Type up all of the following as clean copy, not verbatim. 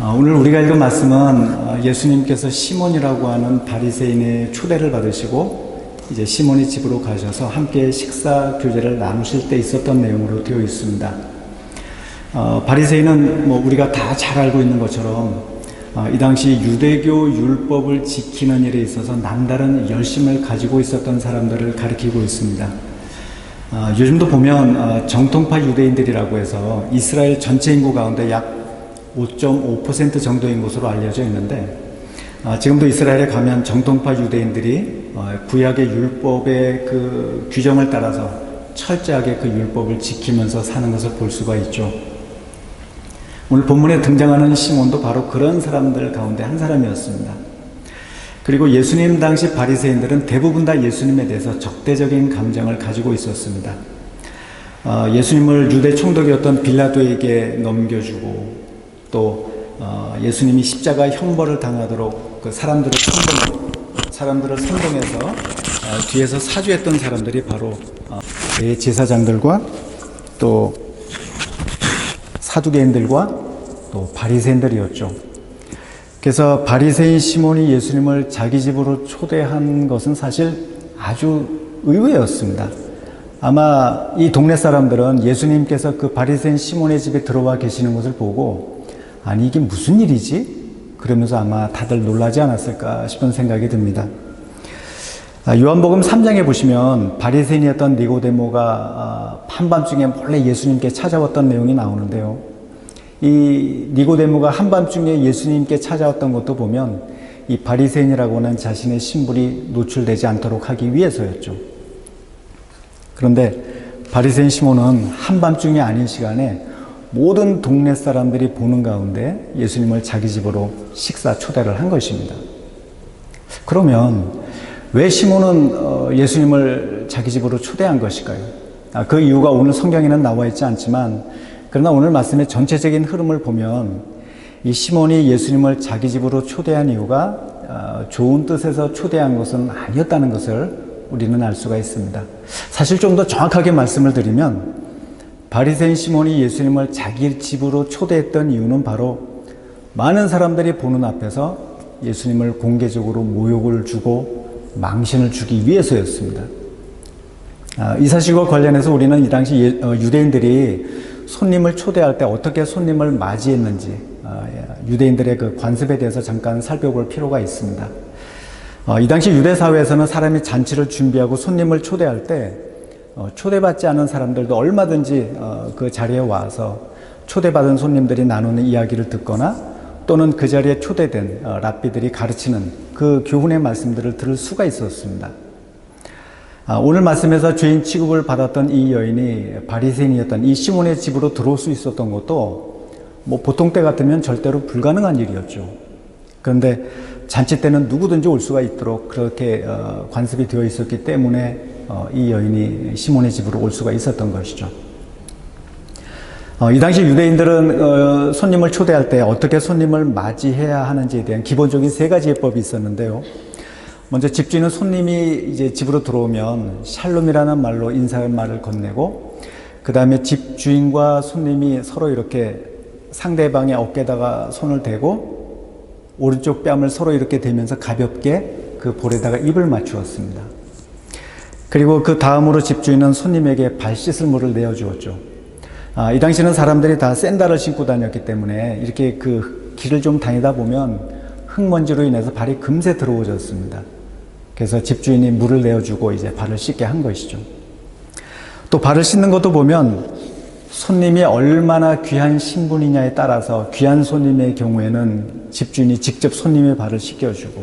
오늘 우리가 읽은 말씀은 예수님께서 시몬이라고 하는 바리새인의 초대를 받으시고 이제 시몬의 집으로 가셔서 함께 식사 교제를 나누실 때 있었던 내용으로 되어 있습니다. 바리새인은 우리가 다 잘 알고 있는 것처럼 이 당시 유대교 율법을 지키는 일에 있어서 남다른 열심을 가지고 있었던 사람들을 가리키고 있습니다. 요즘도 보면 정통파 유대인들이라고 해서 이스라엘 전체 인구 가운데 약 5.5% 정도인 것으로 알려져 있는데, 지금도 이스라엘에 가면 정통파 유대인들이 구약의 율법의 그 규정을 따라서 철저하게 그 율법을 지키면서 사는 것을 볼 수가 있죠. 오늘 본문에 등장하는 시몬도 바로 그런 사람들 가운데 한 사람이었습니다. 그리고 예수님 당시 바리새인들은 대부분 다 예수님에 대해서 적대적인 감정을 가지고 있었습니다. 예수님을 유대 총독이었던 빌라도에게 넘겨주고 또 예수님이 십자가 형벌을 당하도록 그 사람들을 선동해서 뒤에서 사주했던 사람들이 바로 제사장들과 또 사두개인들과 또 바리새인들이었죠. 그래서 바리새인 시몬이 예수님을 자기 집으로 초대한 것은 사실 아주 의외였습니다. 아마 이 동네 사람들은 예수님께서 그 바리새인 시몬의 집에 들어와 계시는 것을 보고 아니 이게 무슨 일이지? 그러면서 아마 다들 놀라지 않았을까 싶은 생각이 듭니다. 요한복음 3장에 보시면 바리새인이었던 니고데모가 한밤중에 몰래 예수님께 찾아왔던 내용이 나오는데요. 이 니고데모가 한밤중에 예수님께 찾아왔던 것도 보면 이 바리새인이라고 하는 자신의 신분이 노출되지 않도록 하기 위해서였죠. 그런데 바리새인 시몬은 한밤중이 아닌 시간에 모든 동네 사람들이 보는 가운데 예수님을 자기 집으로 식사 초대를 한 것입니다. 그러면 왜 시몬은 예수님을 자기 집으로 초대한 것일까요? 그 이유가 오늘 성경에는 나와 있지 않지만 그러나 오늘 말씀의 전체적인 흐름을 보면 이 시몬이 예수님을 자기 집으로 초대한 이유가 좋은 뜻에서 초대한 것은 아니었다는 것을 우리는 알 수가 있습니다. 사실 좀 더 정확하게 말씀을 드리면 바리새인 시몬이 예수님을 자기 집으로 초대했던 이유는 바로 많은 사람들이 보는 앞에서 예수님을 공개적으로 모욕을 주고 망신을 주기 위해서였습니다. 이 사실과 관련해서 우리는 이 당시 유대인들이 손님을 초대할 때 어떻게 손님을 맞이했는지 유대인들의 그 관습에 대해서 잠깐 살펴볼 필요가 있습니다. 이 당시 유대 사회에서는 사람이 잔치를 준비하고 손님을 초대할 때 초대받지 않은 사람들도 얼마든지 그 자리에 와서 초대받은 손님들이 나누는 이야기를 듣거나 또는 그 자리에 초대된 랍비들이 가르치는 그 교훈의 말씀들을 들을 수가 있었습니다. 오늘 말씀에서 죄인 취급을 받았던 이 여인이 바리새인이었던 이 시몬의 집으로 들어올 수 있었던 것도 보통 때 같으면 절대로 불가능한 일이었죠. 그런데 잔치 때는 누구든지 올 수가 있도록 그렇게 관습이 되어 있었기 때문에 이 여인이 시몬의 집으로 올 수가 있었던 것이죠. 이 당시 유대인들은 손님을 초대할 때 어떻게 손님을 맞이해야 하는지에 대한 기본적인 세 가지 예법이 있었는데요. 먼저 집주인은 손님이 이제 집으로 들어오면 샬롬이라는 말로 인사말을 건네고, 그 다음에 집주인과 손님이 서로 이렇게 상대방의 어깨에다가 손을 대고 오른쪽 뺨을 서로 이렇게 대면서 가볍게 그 볼에다가 입을 맞추었습니다. 그리고 그 다음으로 집주인은 손님에게 발 씻을 물을 내어주었죠. 이 당시는 사람들이 다 샌들을 신고 다녔기 때문에 이렇게 그 길을 좀 다니다 보면 흙먼지로 인해서 발이 금세 더러워졌습니다. 그래서 집주인이 물을 내어주고 이제 발을 씻게 한 것이죠. 또 발을 씻는 것도 보면 손님이 얼마나 귀한 신분이냐에 따라서 귀한 손님의 경우에는 집주인이 직접 손님의 발을 씻겨주고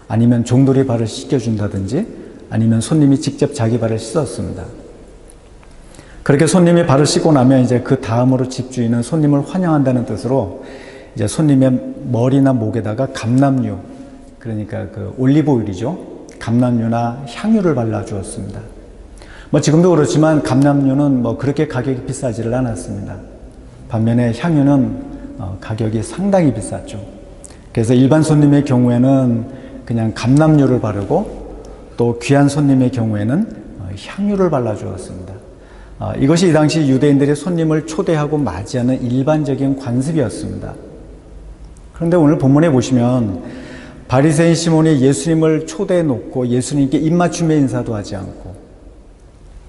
아니면 종들이 발을 씻겨준다든지 아니면 손님이 직접 자기 발을 씻었습니다. 그렇게 손님이 발을 씻고 나면 이제 그 다음으로 집주인은 손님을 환영한다는 뜻으로 이제 손님의 머리나 목에다가 감람유, 그러니까 그 올리브 오일이죠. 감람유나 향유를 발라주었습니다. 지금도 그렇지만 감람유는 그렇게 가격이 비싸지를 않았습니다. 반면에 향유는 가격이 상당히 비쌌죠. 그래서 일반 손님의 경우에는 그냥 감람유를 바르고 또 귀한 손님의 경우에는 향유를 발라주었습니다. 이것이 이 당시 유대인들이 손님을 초대하고 맞이하는 일반적인 관습이었습니다. 그런데 오늘 본문에 보시면 바리새인 시몬이 예수님을 초대해 놓고 예수님께 입맞춤의 인사도 하지 않고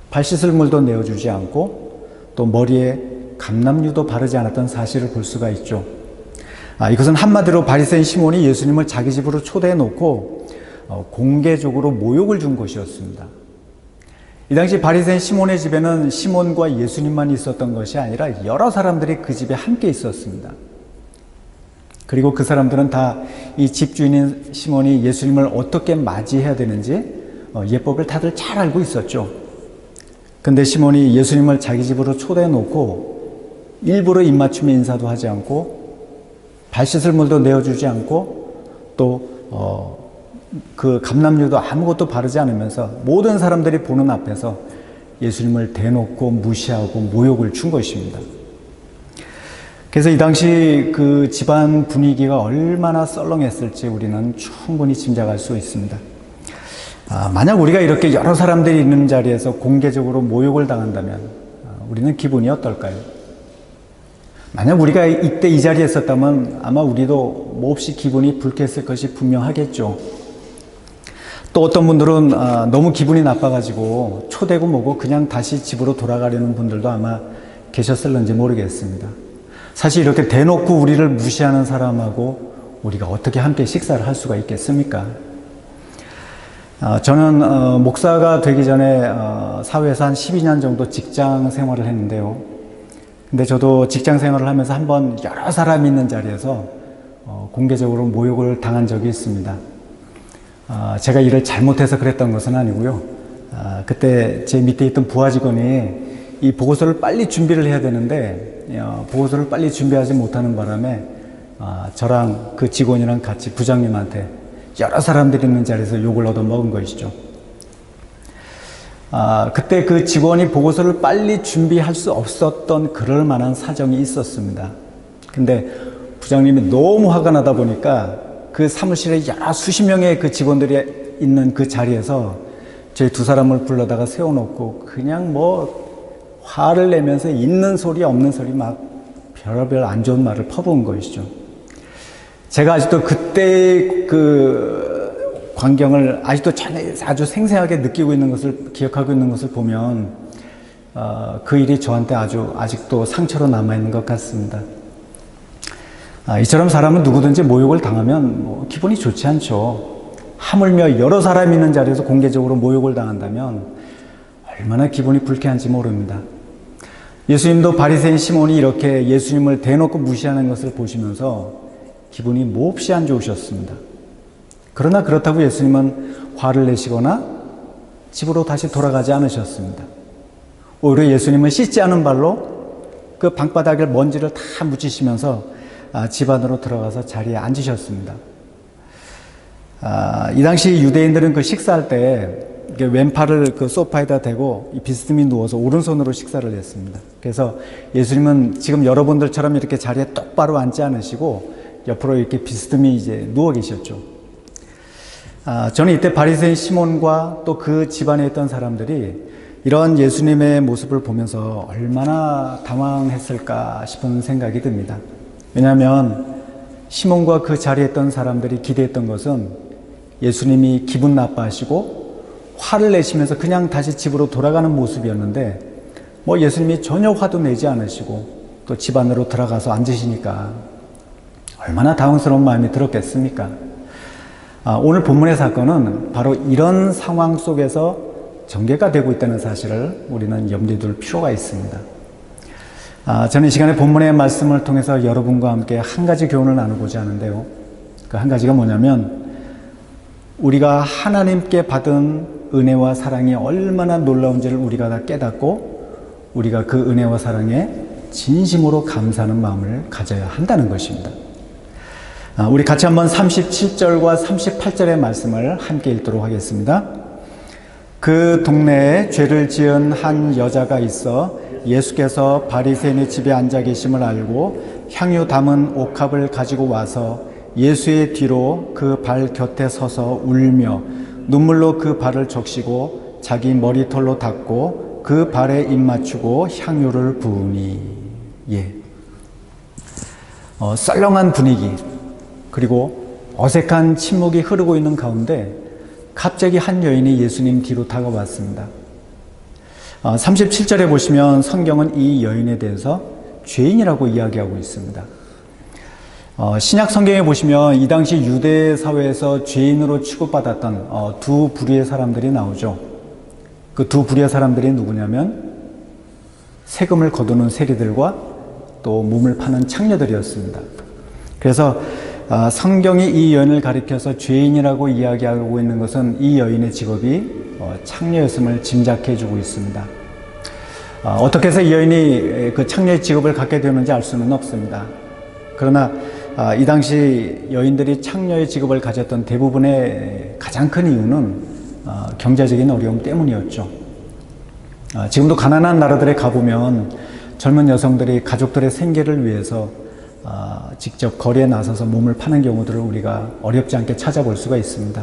발 씻을 물도 내어주지 않고 또 머리에 감람유도 바르지 않았던 사실을 볼 수가 있죠. 이것은 한마디로 바리새인 시몬이 예수님을 자기 집으로 초대해 놓고 공개적으로 모욕을 준 것이었습니다. 이 당시 바리새인 시몬의 집에는 시몬과 예수님만 있었던 것이 아니라 여러 사람들이 그 집에 함께 있었습니다. 그리고 그 사람들은 다 이 집주인인 시몬이 예수님을 어떻게 맞이해야 되는지 예법을 다들 잘 알고 있었죠. 근데 시몬이 예수님을 자기 집으로 초대해 놓고 일부러 입맞춤의 인사도 하지 않고 발 씻을 물도 내어주지 않고 또 그 감람유도 아무것도 바르지 않으면서 모든 사람들이 보는 앞에서 예수님을 대놓고 무시하고 모욕을 준 것입니다. 그래서 이 당시 그 집안 분위기가 얼마나 썰렁했을지 우리는 충분히 짐작할 수 있습니다. 만약 우리가 이렇게 여러 사람들이 있는 자리에서 공개적으로 모욕을 당한다면 우리는 기분이 어떨까요? 만약 우리가 이때 이 자리에 있었다면 아마 우리도 몹시 기분이 불쾌했을 것이 분명하겠죠. 또 어떤 분들은 너무 기분이 나빠가지고 초대고 뭐고 그냥 다시 집으로 돌아가려는 분들도 아마 계셨을는지 모르겠습니다. 사실 이렇게 대놓고 우리를 무시하는 사람하고 우리가 어떻게 함께 식사를 할 수가 있겠습니까? 저는 목사가 되기 전에 사회에서 한 12년 정도 직장 생활을 했는데요. 근데 저도 직장 생활을 하면서 한번 여러 사람이 있는 자리에서 공개적으로 모욕을 당한 적이 있습니다. 제가 일을 잘못해서 그랬던 것은 아니고요. 그때 제 밑에 있던 부하 직원이 이 보고서를 빨리 준비를 해야 되는데 보고서를 빨리 준비하지 못하는 바람에 저랑 그 직원이랑 같이 부장님한테 여러 사람들이 있는 자리에서 욕을 얻어먹은 것이죠. 그때 그 직원이 보고서를 빨리 준비할 수 없었던 그럴 만한 사정이 있었습니다. 근데 부장님이 너무 화가 나다 보니까 그 사무실에 여러 수십 명의 그 직원들이 있는 그 자리에서 저희 두 사람을 불러다가 세워놓고 그냥 뭐 화를 내면서 있는 소리 없는 소리 막 별별 안 좋은 말을 퍼부은 것이죠. 제가 아직도 그때 그 광경을 아직도 아주 생생하게 느끼고 있는 것을 기억하고 있는 것을 보면 그 일이 저한테 아직도 상처로 남아있는 것 같습니다. 이처럼 사람은 누구든지 모욕을 당하면 기분이 좋지 않죠. 하물며 여러 사람이 있는 자리에서 공개적으로 모욕을 당한다면 얼마나 기분이 불쾌한지 모릅니다. 예수님도 바리새인 시몬이 이렇게 예수님을 대놓고 무시하는 것을 보시면서 기분이 몹시 안 좋으셨습니다. 그러나 그렇다고 예수님은 화를 내시거나 집으로 다시 돌아가지 않으셨습니다. 오히려 예수님은 씻지 않은 발로 그 방바닥에 먼지를 다 묻히시면서 집 안으로 들어가서 자리에 앉으셨습니다. 이 당시 유대인들은 그 식사할 때 왼팔을 그 소파에다 대고 비스듬히 누워서 오른손으로 식사를 했습니다. 그래서 예수님은 지금 여러분들처럼 이렇게 자리에 똑바로 앉지 않으시고 옆으로 이렇게 비스듬히 이제 누워 계셨죠. 저는 이때 바리새인 시몬과 또 그 집안에 있던 사람들이 이런 예수님의 모습을 보면서 얼마나 당황했을까 싶은 생각이 듭니다. 왜냐하면 시몬과 그 자리에 있던 사람들이 기대했던 것은 예수님이 기분 나빠하시고 화를 내시면서 그냥 다시 집으로 돌아가는 모습이었는데 예수님이 전혀 화도 내지 않으시고 또 집 안으로 들어가서 앉으시니까 얼마나 당황스러운 마음이 들었겠습니까? 오늘 본문의 사건은 바로 이런 상황 속에서 전개가 되고 있다는 사실을 우리는 염두에 둘 필요가 있습니다. 저는 이 시간에 본문의 말씀을 통해서 여러분과 함께 한 가지 교훈을 나누고자 하는데요. 그 한 가지가 뭐냐면 우리가 하나님께 받은 은혜와 사랑이 얼마나 놀라운지를 우리가 다 깨닫고 우리가 그 은혜와 사랑에 진심으로 감사하는 마음을 가져야 한다는 것입니다. 우리 같이 한번 37절과 38절의 말씀을 함께 읽도록 하겠습니다. 그 동네에 죄를 지은 한 여자가 있어 예수께서 바리새인의 집에 앉아 계심을 알고 향유 담은 옥합을 가지고 와서 예수의 뒤로 그 발 곁에 서서 울며 눈물로 그 발을 적시고 자기 머리털로 닦고 그 발에 입 맞추고 향유를 부으니. 썰렁한 분위기, 그리고 어색한 침묵이 흐르고 있는 가운데 갑자기 한 여인이 예수님 뒤로 다가왔습니다. 37절에 보시면 성경은 이 여인에 대해서 죄인이라고 이야기하고 있습니다. 신약 성경에 보시면 이 당시 유대 사회에서 죄인으로 취급받았던 두 부류의 사람들이 나오죠. 그 두 부류의 사람들이 누구냐면 세금을 거두는 세리들과 또 몸을 파는 창녀들이었습니다. 그래서 성경이 이 여인을 가리켜서 죄인이라고 이야기하고 있는 것은 이 여인의 직업이 창녀였음을 짐작해 주고 있습니다. 어떻게 해서 이 여인이 그 창녀의 직업을 갖게 되었는지 알 수는 없습니다. 그러나 이 당시 여인들이 창녀의 직업을 가졌던 대부분의 가장 큰 이유는 경제적인 어려움 때문이었죠. 지금도 가난한 나라들에 가보면 젊은 여성들이 가족들의 생계를 위해서 직접 거리에 나서서 몸을 파는 경우들을 우리가 어렵지 않게 찾아볼 수가 있습니다.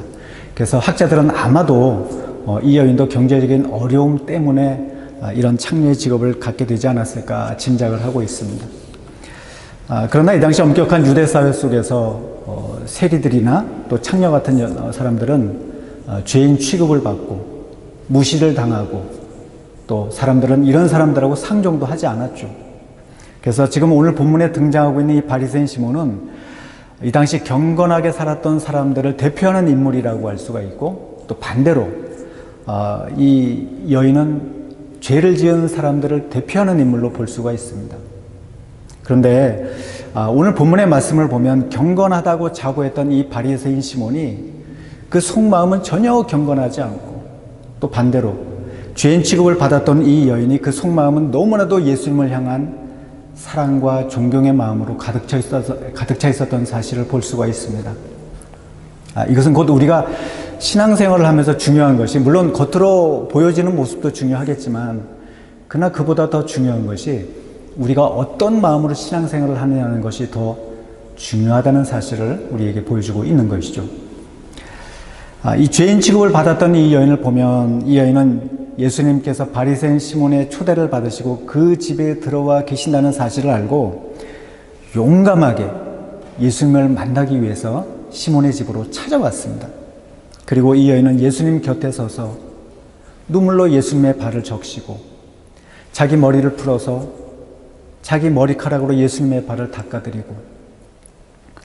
그래서 학자들은 아마도 이 여인도 경제적인 어려움 때문에 이런 창녀의 직업을 갖게 되지 않았을까 짐작을 하고 있습니다. 그러나 이 당시 엄격한 유대 사회 속에서 세리들이나 또 창녀 같은 사람들은 죄인 취급을 받고 무시를 당하고 또 사람들은 이런 사람들하고 상종도 하지 않았죠. 그래서 지금 오늘 본문에 등장하고 있는 이 바리새인 시몬은 이 당시 경건하게 살았던 사람들을 대표하는 인물이라고 할 수가 있고, 또 반대로 이 여인은 죄를 지은 사람들을 대표하는 인물로 볼 수가 있습니다. 그런데 오늘 본문의 말씀을 보면 경건하다고 자부했던 이 바리새인 시몬이 그 속마음은 전혀 경건하지 않고, 또 반대로 죄인 취급을 받았던 이 여인이 그 속마음은 너무나도 예수님을 향한 사랑과 존경의 마음으로 가득 차 있었던 사실을 볼 수가 있습니다. 이것은 곧 우리가 신앙생활을 하면서 중요한 것이, 물론 겉으로 보여지는 모습도 중요하겠지만 그러나 그보다 더 중요한 것이 우리가 어떤 마음으로 신앙생활을 하느냐는 것이 더 중요하다는 사실을 우리에게 보여주고 있는 것이죠. 이 죄인 취급을 받았던 이 여인을 보면, 이 여인은 예수님께서 바리새인 시몬의 초대를 받으시고 그 집에 들어와 계신다는 사실을 알고 용감하게 예수님을 만나기 위해서 시몬의 집으로 찾아왔습니다. 그리고 이 여인은 예수님 곁에 서서 눈물로 예수님의 발을 적시고 자기 머리를 풀어서 자기 머리카락으로 예수님의 발을 닦아드리고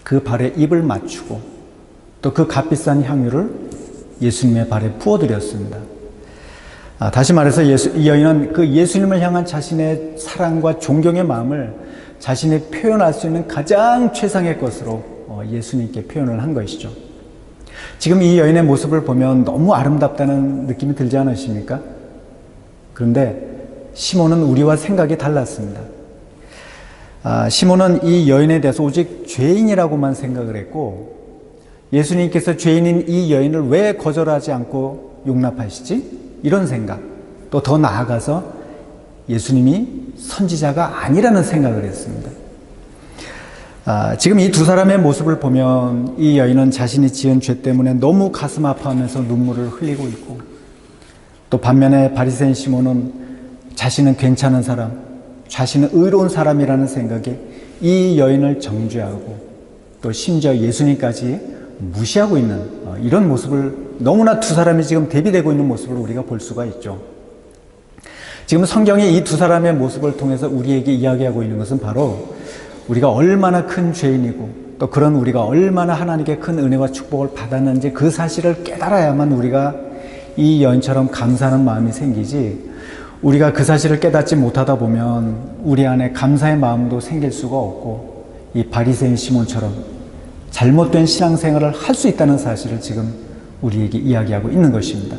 그 발에 입을 맞추고 또 그 값비싼 향유를 예수님의 발에 부어드렸습니다. 다시 말해서 이 여인은 그 예수님을 향한 자신의 사랑과 존경의 마음을 자신이 표현할 수 있는 가장 최상의 것으로 예수님께 표현을 한 것이죠. 지금 이 여인의 모습을 보면 너무 아름답다는 느낌이 들지 않으십니까? 그런데 시몬은 우리와 생각이 달랐습니다. 시몬은 이 여인에 대해서 오직 죄인이라고만 생각을 했고, 예수님께서 죄인인 이 여인을 왜 거절하지 않고 용납하시지? 이런 생각, 또 더 나아가서 예수님이 선지자가 아니라는 생각을 했습니다. 지금 이 두 사람의 모습을 보면 이 여인은 자신이 지은 죄 때문에 너무 가슴 아파하면서 눈물을 흘리고 있고, 또 반면에 바리새인 시몬은 자신은 괜찮은 사람, 자신은 의로운 사람이라는 생각에 이 여인을 정죄하고 또 심지어 예수님까지 무시하고 있는 이런 모습을, 너무나 두 사람이 지금 대비되고 있는 모습을 우리가 볼 수가 있죠. 지금 성경이 이 두 사람의 모습을 통해서 우리에게 이야기하고 있는 것은 바로 우리가 얼마나 큰 죄인이고 또 그런 우리가 얼마나 하나님께 큰 은혜와 축복을 받았는지 그 사실을 깨달아야만 우리가 이 여인처럼 감사하는 마음이 생기지, 우리가 그 사실을 깨닫지 못하다 보면 우리 안에 감사의 마음도 생길 수가 없고 이 바리새인 시몬처럼 잘못된 신앙생활을 할 수 있다는 사실을 지금 우리에게 이야기하고 있는 것입니다.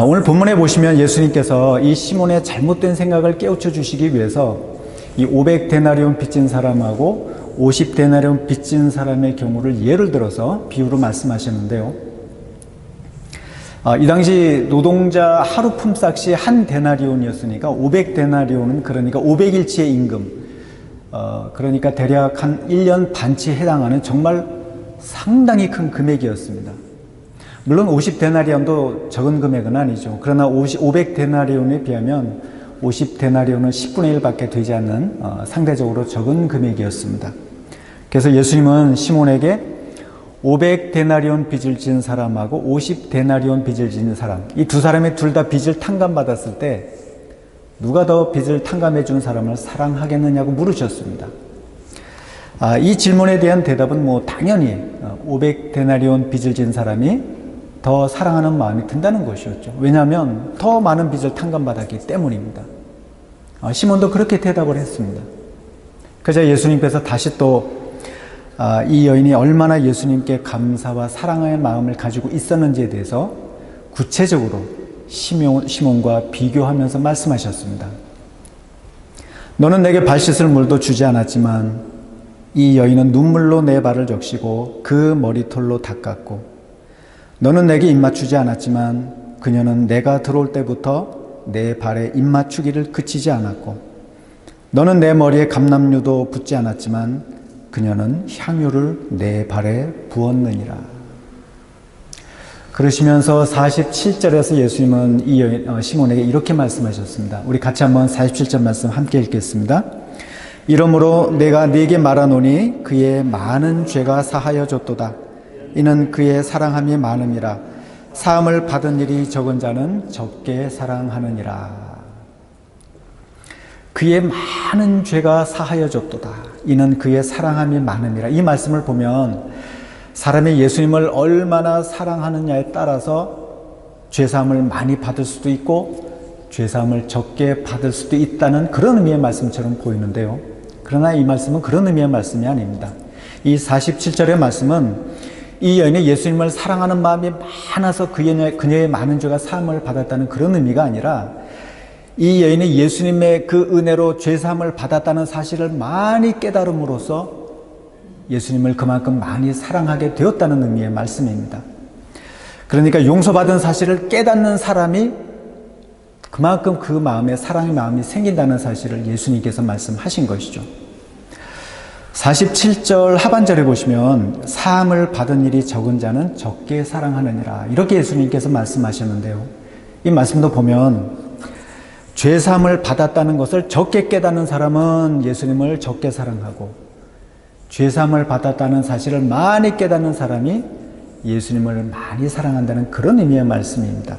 오늘 본문에 보시면 예수님께서 이 시몬의 잘못된 생각을 깨우쳐 주시기 위해서 이 500데나리온 빚진 사람하고 50데나리온 빚진 사람의 경우를 예를 들어서 비유로 말씀하셨는데요. 이 당시 노동자 하루 품삯이 한 데나리온이었으니까 500데나리온은 그러니까 500일치의 임금, 그러니까 대략 한 1년 반치에 해당하는 정말 상당히 큰 금액이었습니다. 물론 50데나리온도 적은 금액은 아니죠. 그러나 500데나리온에 비하면 50데나리온은 10분의 1밖에 되지 않는 상대적으로 적은 금액이었습니다. 그래서 예수님은 시몬에게 500데나리온 빚을 지은 사람하고 50데나리온 빚을 지은 사람, 이 두 사람이 둘 다 빚을 탕감받았을 때 누가 더 빚을 탕감해 준 사람을 사랑하겠느냐고 물으셨습니다. 이 질문에 대한 대답은 당연히 500데나리온 빚을 지은 사람이 더 사랑하는 마음이 든다는 것이었죠. 왜냐하면 더 많은 빚을 탕감받았기 때문입니다. 시몬도 그렇게 대답을 했습니다. 그래서 예수님께서 다시 또 이 여인이 얼마나 예수님께 감사와 사랑의 마음을 가지고 있었는지에 대해서 구체적으로 시몬과 비교하면서 말씀하셨습니다. 너는 내게 발 씻을 물도 주지 않았지만 이 여인은 눈물로 내 발을 적시고 그 머리털로 닦았고, 너는 내게 입 맞추지 않았지만 그녀는 내가 들어올 때부터 내 발에 입 맞추기를 그치지 않았고, 너는 내 머리에 감람류도 붓지 않았지만 그녀는 향유를 내 발에 부었느니라. 그러시면서 47절에서 예수님은 이 여인 시몬에게 이렇게 말씀하셨습니다. 우리 같이 한번 47절 말씀 함께 읽겠습니다. 이러므로 내가 네게 말하노니 그의 많은 죄가 사하여졌도다. 이는 그의 사랑함이 많음이라. 사함을 받은 일이 적은 자는 적게 사랑하느니라. 그의 많은 죄가 사하여졌도다. 이는 그의 사랑함이 많음이라. 이 말씀을 보면 사람이 예수님을 얼마나 사랑하느냐에 따라서 죄사함을 많이 받을 수도 있고 죄사함을 적게 받을 수도 있다는 그런 의미의 말씀처럼 보이는데요. 그러나 이 말씀은 그런 의미의 말씀이 아닙니다. 이 47절의 말씀은 이 여인이 예수님을 사랑하는 마음이 많아서 그녀의 많은 죄가 사함을 받았다는 그런 의미가 아니라, 이 여인이 예수님의 그 은혜로 죄사함을 받았다는 사실을 많이 깨달음으로써 예수님을 그만큼 많이 사랑하게 되었다는 의미의 말씀입니다. 그러니까 용서받은 사실을 깨닫는 사람이 그만큼 그 마음에 사랑의 마음이 생긴다는 사실을 예수님께서 말씀하신 것이죠. 47절 하반절에 보시면 사함을 받은 일이 적은 자는 적게 사랑하느니라, 이렇게 예수님께서 말씀하셨는데요. 이 말씀도 보면 죄사함을 받았다는 것을 적게 깨닫는 사람은 예수님을 적게 사랑하고, 죄사함을 받았다는 사실을 많이 깨닫는 사람이 예수님을 많이 사랑한다는 그런 의미의 말씀입니다.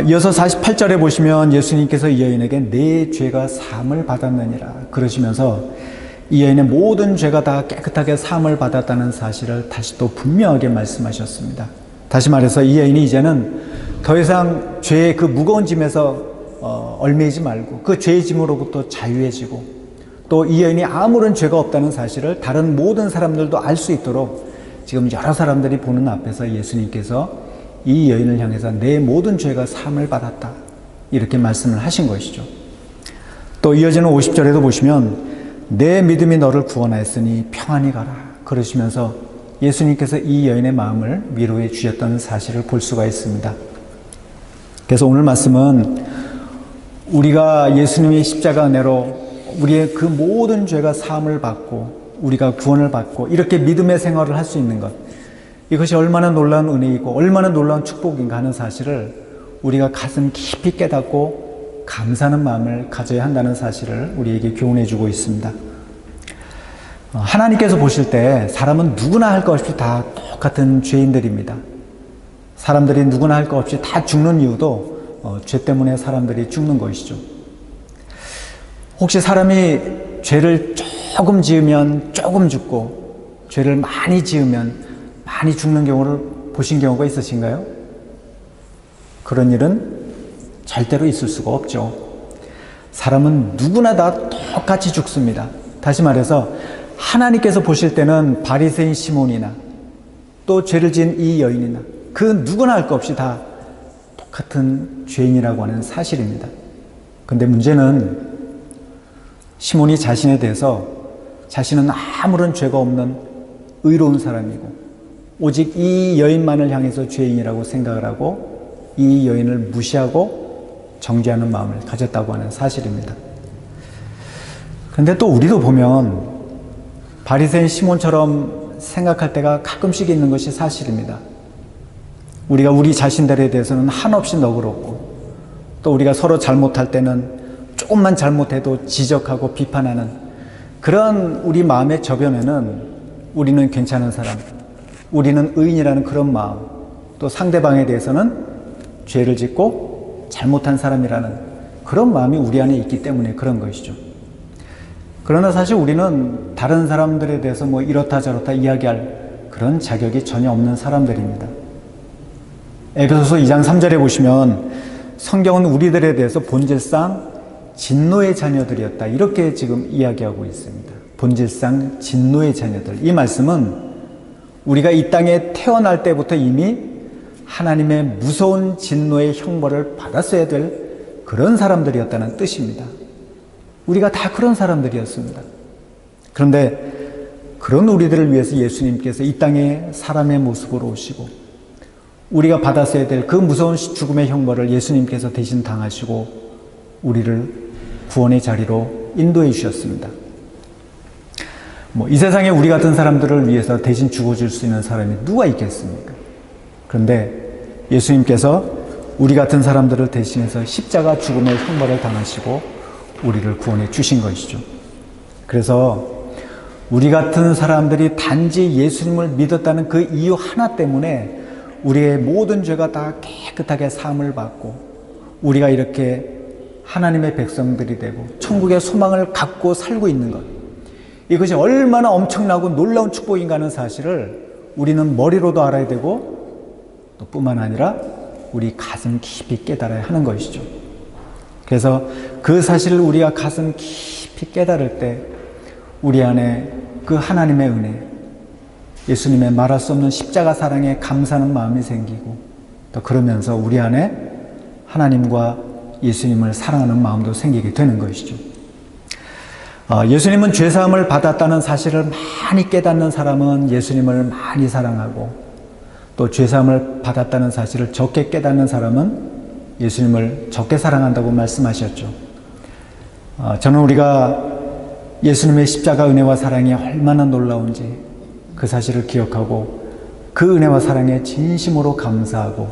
이어서 48절에 보시면 예수님께서 이 여인에게 내 죄가 사함을 받았느니라 그러시면서 이 여인의 모든 죄가 다 깨끗하게 사함을 받았다는 사실을 다시 또 분명하게 말씀하셨습니다. 다시 말해서 이 여인이 이제는 더 이상 죄의 그 무거운 짐에서 얽매이지 말고 그 죄의 짐으로부터 자유해지고, 또 이 여인이 아무런 죄가 없다는 사실을 다른 모든 사람들도 알 수 있도록 지금 여러 사람들이 보는 앞에서 예수님께서 이 여인을 향해서 내 모든 죄가 사함을 받았다, 이렇게 말씀을 하신 것이죠. 또 이어지는 50절에도 보시면 내 믿음이 너를 구원하였으니 평안히 가라 그러시면서 예수님께서 이 여인의 마음을 위로해 주셨다는 사실을 볼 수가 있습니다. 그래서 오늘 말씀은 우리가 예수님의 십자가 은혜로 우리의 그 모든 죄가 사함을 받고 우리가 구원을 받고 이렇게 믿음의 생활을 할 수 있는 것, 이것이 얼마나 놀라운 은혜이고 얼마나 놀라운 축복인가 하는 사실을 우리가 가슴 깊이 깨닫고 감사하는 마음을 가져야 한다는 사실을 우리에게 교훈해 주고 있습니다. 하나님께서 보실 때 사람은 누구나 할 것 없이 다 똑같은 죄인들입니다. 사람들이 누구나 할 것 없이 다 죽는 이유도 죄 때문에 사람들이 죽는 것이죠. 혹시 사람이 죄를 조금 지으면 조금 죽고 죄를 많이 지으면 많이 죽는 경우를 보신 경우가 있으신가요? 그런 일은 절대로 있을 수가 없죠. 사람은 누구나 다 똑같이 죽습니다. 다시 말해서 하나님께서 보실 때는 바리새인 시몬이나 또 죄를 지은 이 여인이나 그 누구나 할 것 없이 다 똑같은 죄인이라고 하는 사실입니다. 그런데 문제는 시몬이 자신에 대해서 자신은 아무런 죄가 없는 의로운 사람이고 오직 이 여인만을 향해서 죄인이라고 생각을 하고 이 여인을 무시하고 정죄하는 마음을 가졌다고 하는 사실입니다. 그런데 또 우리도 보면 바리새인 시몬처럼 생각할 때가 가끔씩 있는 것이 사실입니다. 우리가 우리 자신들에 대해서는 한없이 너그럽고 또 우리가 서로 잘못할 때는 조금만 잘못해도 지적하고 비판하는 그런 우리 마음의 저변에는 우리는 괜찮은 사람, 우리는 의인이라는 그런 마음, 또 상대방에 대해서는 죄를 짓고 잘못한 사람이라는 그런 마음이 우리 안에 있기 때문에 그런 것이죠. 그러나 사실 우리는 다른 사람들에 대해서 뭐 이렇다 저렇다 이야기할 그런 자격이 전혀 없는 사람들입니다. 에베소서 2장 3절에 보시면 성경은 우리들에 대해서 본질상 진노의 자녀들이었다, 이렇게 지금 이야기하고 있습니다. 본질상 진노의 자녀들. 이 말씀은 우리가 이 땅에 태어날 때부터 이미 하나님의 무서운 진노의 형벌을 받았어야 될 그런 사람들이었다는 뜻입니다. 우리가 다 그런 사람들이었습니다. 그런데 그런 우리들을 위해서 예수님께서 이 땅에 사람의 모습으로 오시고 우리가 받았어야 될 그 무서운 죽음의 형벌을 예수님께서 대신 당하시고 우리를 구원의 자리로 인도해 주셨습니다. 이 세상에 우리 같은 사람들을 위해서 대신 죽어줄 수 있는 사람이 누가 있겠습니까? 그런데 예수님께서 우리 같은 사람들을 대신해서 십자가 죽음의 형벌을 당하시고 우리를 구원해 주신 것이죠. 그래서 우리 같은 사람들이 단지 예수님을 믿었다는 그 이유 하나 때문에 우리의 모든 죄가 다 깨끗하게 사함을 받고 우리가 이렇게 하나님의 백성들이 되고 천국의 소망을 갖고 살고 있는 것, 이것이 얼마나 엄청나고 놀라운 축복인가 하는 사실을 우리는 머리로도 알아야 되고 또 뿐만 아니라 우리 가슴 깊이 깨달아야 하는 것이죠. 그래서 그 사실을 우리가 가슴 깊이 깨달을 때 우리 안에 그 하나님의 은혜, 예수님의 말할 수 없는 십자가 사랑에 감사하는 마음이 생기고 또 그러면서 우리 안에 하나님과 예수님을 사랑하는 마음도 생기게 되는 것이죠. 예수님은 죄사함을 받았다는 사실을 많이 깨닫는 사람은 예수님을 많이 사랑하고 또 죄사함을 받았다는 사실을 적게 깨닫는 사람은 예수님을 적게 사랑한다고 말씀하셨죠. 저는 우리가 예수님의 십자가 은혜와 사랑이 얼마나 놀라운지 그 사실을 기억하고 그 은혜와 사랑에 진심으로 감사하고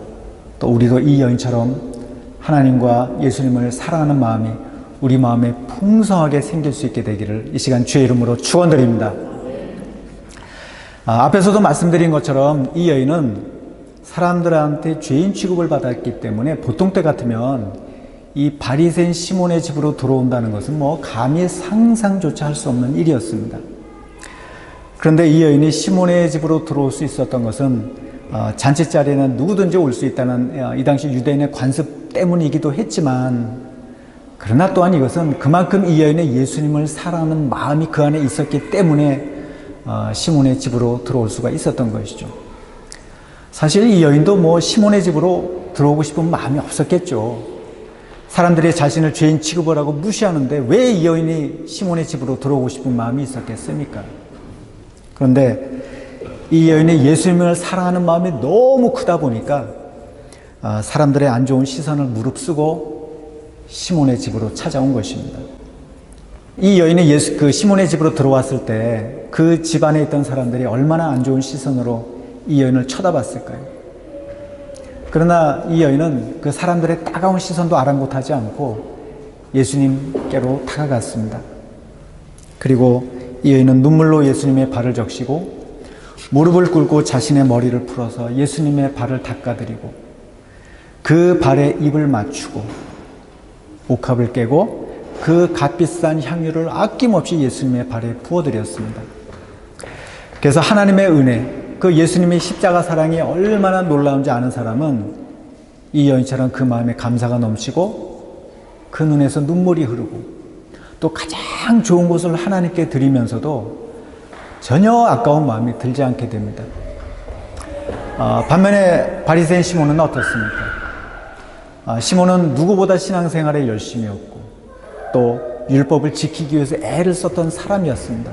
또 우리도 이 여인처럼 하나님과 예수님을 사랑하는 마음이 우리 마음에 풍성하게 생길 수 있게 되기를 이 시간 주의 이름으로 축원드립니다. 앞에서도 말씀드린 것처럼 이 여인은 사람들한테 죄인 취급을 받았기 때문에 보통 때 같으면 이 바리새인 시몬의 집으로 들어온다는 것은 감히 상상조차 할 수 없는 일이었습니다. 그런데 이 여인이 시몬의 집으로 들어올 수 있었던 것은 잔치 자리에는 누구든지 올 수 있다는 이 당시 유대인의 관습 때문이기도 했지만, 그러나 또한 이것은 그만큼 이 여인의 예수님을 사랑하는 마음이 그 안에 있었기 때문에 시몬의 집으로 들어올 수가 있었던 것이죠. 사실 이 여인도 시몬의 집으로 들어오고 싶은 마음이 없었겠죠. 사람들이 자신을 죄인 취급을 하고 무시하는데 왜 이 여인이 시몬의 집으로 들어오고 싶은 마음이 있었겠습니까? 그런데 이 여인의 예수님을 사랑하는 마음이 너무 크다 보니까 사람들의 안 좋은 시선을 무릅쓰고 시몬의 집으로 찾아온 것입니다. 이 여인이 그 시몬의 집으로 들어왔을 때 그 집안에 있던 사람들이 얼마나 안 좋은 시선으로 이 여인을 쳐다봤을까요? 그러나 이 여인은 그 사람들의 따가운 시선도 아랑곳하지 않고 예수님께로 다가갔습니다. 그리고 이 여인은 눈물로 예수님의 발을 적시고 무릎을 꿇고 자신의 머리를 풀어서 예수님의 발을 닦아드리고 그 발에 입을 맞추고 옥합을 깨고 그 값비싼 향유를 아낌없이 예수님의 발에 부어드렸습니다. 그래서 하나님의 은혜, 그 예수님의 십자가 사랑이 얼마나 놀라운지 아는 사람은 이 여인처럼 그 마음에 감사가 넘치고 그 눈에서 눈물이 흐르고 또 가장 좋은 것을 하나님께 드리면서도 전혀 아까운 마음이 들지 않게 됩니다. 반면에 바리새인 시몬은 어떻습니까? 시몬은 누구보다 신앙생활에 열심히 했고 또 율법을 지키기 위해서 애를 썼던 사람이었습니다.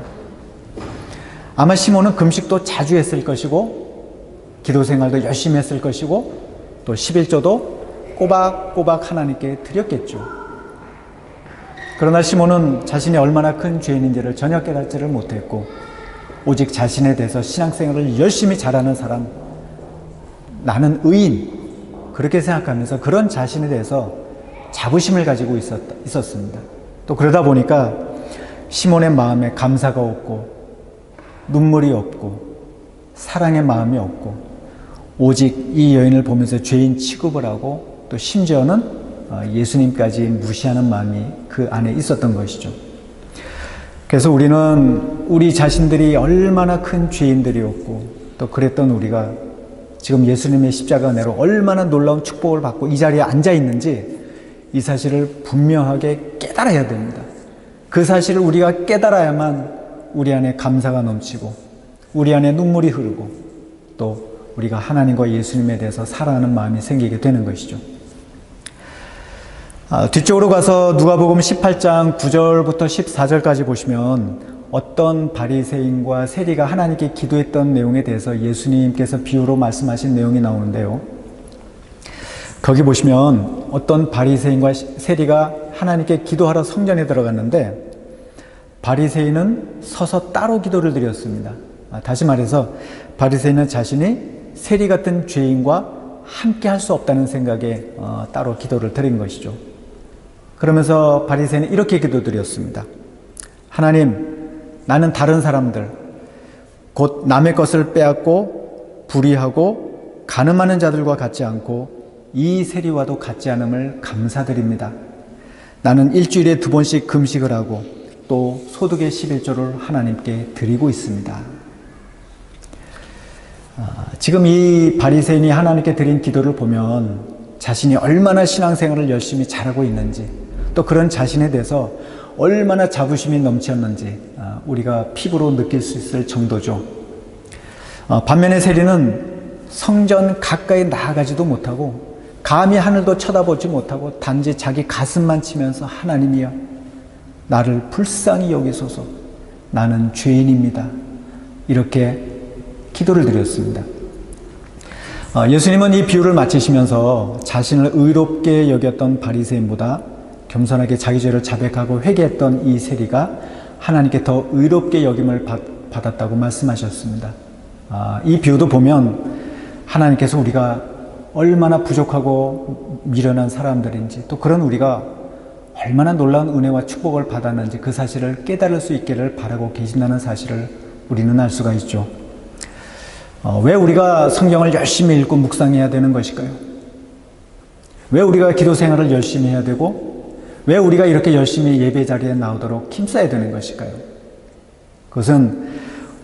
아마 시몬은 금식도 자주 했을 것이고 기도생활도 열심히 했을 것이고 또 11조도 꼬박꼬박 하나님께 드렸겠죠. 그러나 시몬은 자신이 얼마나 큰 죄인인지를 전혀 깨닫지를 못했고 오직 자신에 대해서 신앙생활을 열심히 잘하는 사람, 나는 의인, 그렇게 생각하면서 그런 자신에 대해서 자부심을 가지고 있었습니다. 또 그러다 보니까 시몬의 마음에 감사가 없고 눈물이 없고 사랑의 마음이 없고 오직 이 여인을 보면서 죄인 취급을 하고 또 심지어는 예수님까지 무시하는 마음이 그 안에 있었던 것이죠. 그래서 우리는 우리 자신들이 얼마나 큰 죄인들이었고 또 그랬던 우리가 지금 예수님의 십자가 은혜로 얼마나 놀라운 축복을 받고 이 자리에 앉아 있는지 이 사실을 분명하게 깨달아야 됩니다. 그 사실을 우리가 깨달아야만 우리 안에 감사가 넘치고 우리 안에 눈물이 흐르고 또 우리가 하나님과 예수님에 대해서 사랑하는 마음이 생기게 되는 것이죠. 뒤쪽으로 가서 누가복음 18장 9절부터 14절까지 보시면 어떤 바리새인과 세리가 하나님께 기도했던 내용에 대해서 예수님께서 비유로 말씀하신 내용이 나오는데요. 거기 보시면 어떤 바리새인과 세리가 하나님께 기도하러 성전에 들어갔는데 바리새인은 서서 따로 기도를 드렸습니다. 다시 말해서 바리새인은 자신이 세리 같은 죄인과 함께 할 수 없다는 생각에 따로 기도를 드린 것이죠. 그러면서 바리새인은 이렇게 기도드렸습니다. 하나님, 나는 다른 사람들, 곧 남의 것을 빼앗고 불의하고 가늠하는 자들과 같지 않고 이 세리와도 같지 않음을 감사드립니다. 나는 일주일에 2번씩 금식을 하고 또 소득의 11조를 하나님께 드리고 있습니다. 지금 이 바리새인이 하나님께 드린 기도를 보면 자신이 얼마나 신앙생활을 열심히 잘하고 있는지 또 그런 자신에 대해서 얼마나 자부심이 넘쳤는지 우리가 피부로 느낄 수 있을 정도죠. 반면에 세리는 성전 가까이 나아가지도 못하고 감히 하늘도 쳐다보지 못하고 단지 자기 가슴만 치면서 하나님이여 나를 불쌍히 여기소서 나는 죄인입니다. 이렇게 기도를 드렸습니다. 예수님은 이 비유를 마치시면서 자신을 의롭게 여겼던 바리새인보다 겸손하게 자기 죄를 자백하고 회개했던 이 세리가 하나님께 더 의롭게 여김을 받았다고 말씀하셨습니다. 이 비유도 보면 하나님께서 우리가 얼마나 부족하고 미련한 사람들인지 또 그런 우리가 얼마나 놀라운 은혜와 축복을 받았는지 그 사실을 깨달을 수 있기를 바라고 계신다는 사실을 우리는 알 수가 있죠. 왜 우리가 성경을 열심히 읽고 묵상해야 되는 것일까요? 왜 우리가 기도 생활을 열심히 해야 되고 왜 우리가 이렇게 열심히 예배 자리에 나오도록 힘써야 되는 것일까요? 그것은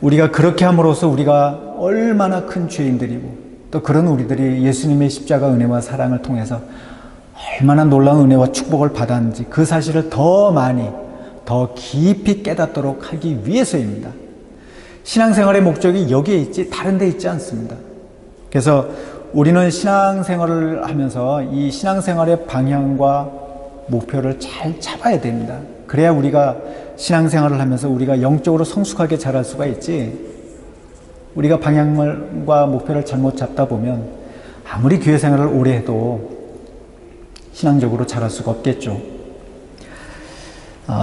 우리가 그렇게 함으로써 우리가 얼마나 큰 죄인들이고 또 그런 우리들이 예수님의 십자가 은혜와 사랑을 통해서 얼마나 놀라운 은혜와 축복을 받았는지 그 사실을 더 많이 더 깊이 깨닫도록 하기 위해서입니다. 신앙생활의 목적이 여기에 있지 다른 데 있지 않습니다. 그래서 우리는 신앙생활을 하면서 이 신앙생활의 방향과 목표를 잘 잡아야 됩니다. 그래야 우리가 신앙생활을 하면서 우리가 영적으로 성숙하게 자랄 수가 있지 우리가 방향과 목표를 잘못 잡다 보면 아무리 교회 생활을 오래 해도 신앙적으로 자랄 수가 없겠죠.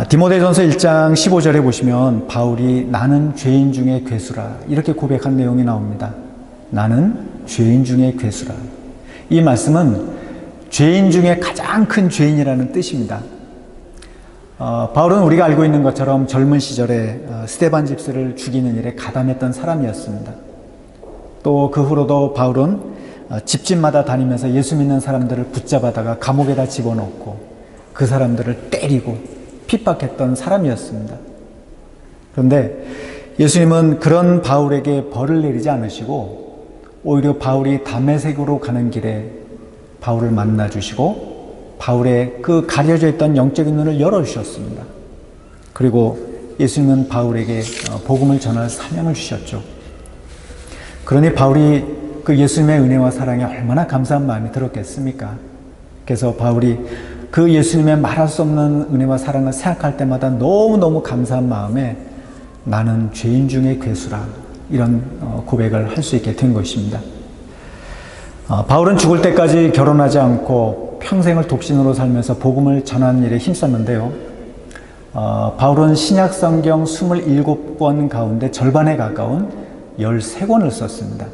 디모데전서 1장 15절에 보시면 바울이 나는 죄인 중에 괴수라 이렇게 고백한 내용이 나옵니다. 나는 죄인 중에 괴수라. 이 말씀은 죄인 중에 가장 큰 죄인이라는 뜻입니다. 바울은 우리가 알고 있는 것처럼 젊은 시절에 스데반 집사를 죽이는 일에 가담했던 사람이었습니다. 또 그 후로도 바울은 집집마다 다니면서 예수 믿는 사람들을 붙잡아다가 감옥에다 집어넣고 그 사람들을 때리고 핍박했던 사람이었습니다. 그런데 예수님은 그런 바울에게 벌을 내리지 않으시고 오히려 바울이 다메섹으로 가는 길에 바울을 만나 주시고 바울의 그 가려져 있던 영적인 눈을 열어주셨습니다. 그리고 예수님은 바울에게 복음을 전할 사명을 주셨죠. 그러니 바울이 그 예수님의 은혜와 사랑에 얼마나 감사한 마음이 들었겠습니까? 그래서 바울이 그 예수님의 말할 수 없는 은혜와 사랑을 생각할 때마다 너무너무 감사한 마음에 나는 죄인 중에 괴수라 이런 고백을 할 수 있게 된 것입니다. 바울은 죽을 때까지 결혼하지 않고 평생을 독신으로 살면서 복음을 전하는 일에 힘썼는데요. 바울은 신약 성경 27권 가운데 절반에 가까운 13권을 썼습니다.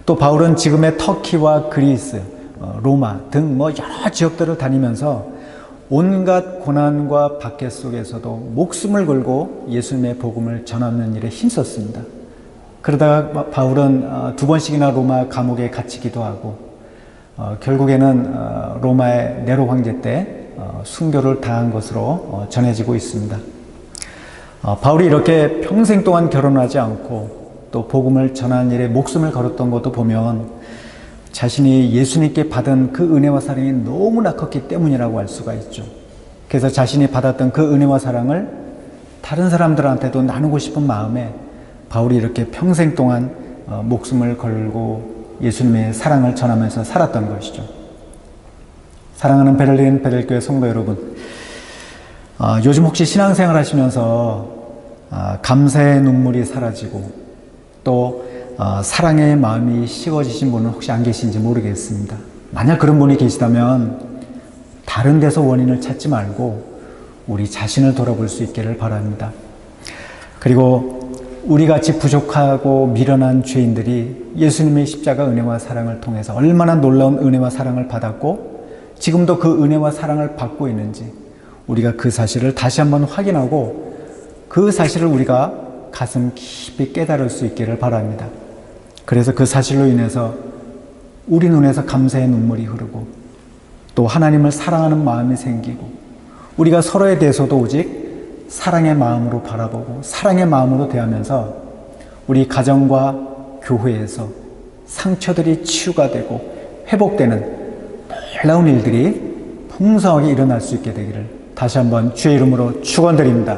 또 바울은 지금의 터키와 그리스, 로마 등 여러 지역들을 다니면서 온갖 고난과 박해 속에서도 목숨을 걸고 예수님의 복음을 전하는 일에 힘썼습니다. 그러다가 바울은 2번씩이나 로마 감옥에 갇히기도 하고 결국에는 로마의 네로 황제 때 순교를 당한 것으로 전해지고 있습니다. 바울이 이렇게 평생 동안 결혼하지 않고 또 복음을 전하는 일에 목숨을 걸었던 것도 보면 자신이 예수님께 받은 그 은혜와 사랑이 너무나 컸기 때문이라고 할 수가 있죠. 그래서 자신이 받았던 그 은혜와 사랑을 다른 사람들한테도 나누고 싶은 마음에 바울이 이렇게 평생 동안 목숨을 걸고 예수님의 사랑을 전하면서 살았던 것이죠. 사랑하는 베를린 베델교회 성도 여러분, 요즘 혹시 신앙생활 하시면서 감사의 눈물이 사라지고 또 사랑의 마음이 식어지신 분은 혹시 안 계신지 모르겠습니다. 만약 그런 분이 계시다면 다른 데서 원인을 찾지 말고 우리 자신을 돌아볼 수 있기를 바랍니다. 그리고 우리같이 부족하고 미련한 죄인들이 예수님의 십자가 은혜와 사랑을 통해서 얼마나 놀라운 은혜와 사랑을 받았고 지금도 그 은혜와 사랑을 받고 있는지 우리가 그 사실을 다시 한번 확인하고 그 사실을 우리가 가슴 깊이 깨달을 수 있기를 바랍니다. 그래서 그 사실로 인해서 우리 눈에서 감사의 눈물이 흐르고 또 하나님을 사랑하는 마음이 생기고 우리가 서로에 대해서도 오직 사랑의 마음으로 바라보고 사랑의 마음으로 대하면서 우리 가정과 교회에서 상처들이 치유가 되고 회복되는 놀라운 일들이 풍성하게 일어날 수 있게 되기를 다시 한번 주의 이름으로 축원드립니다.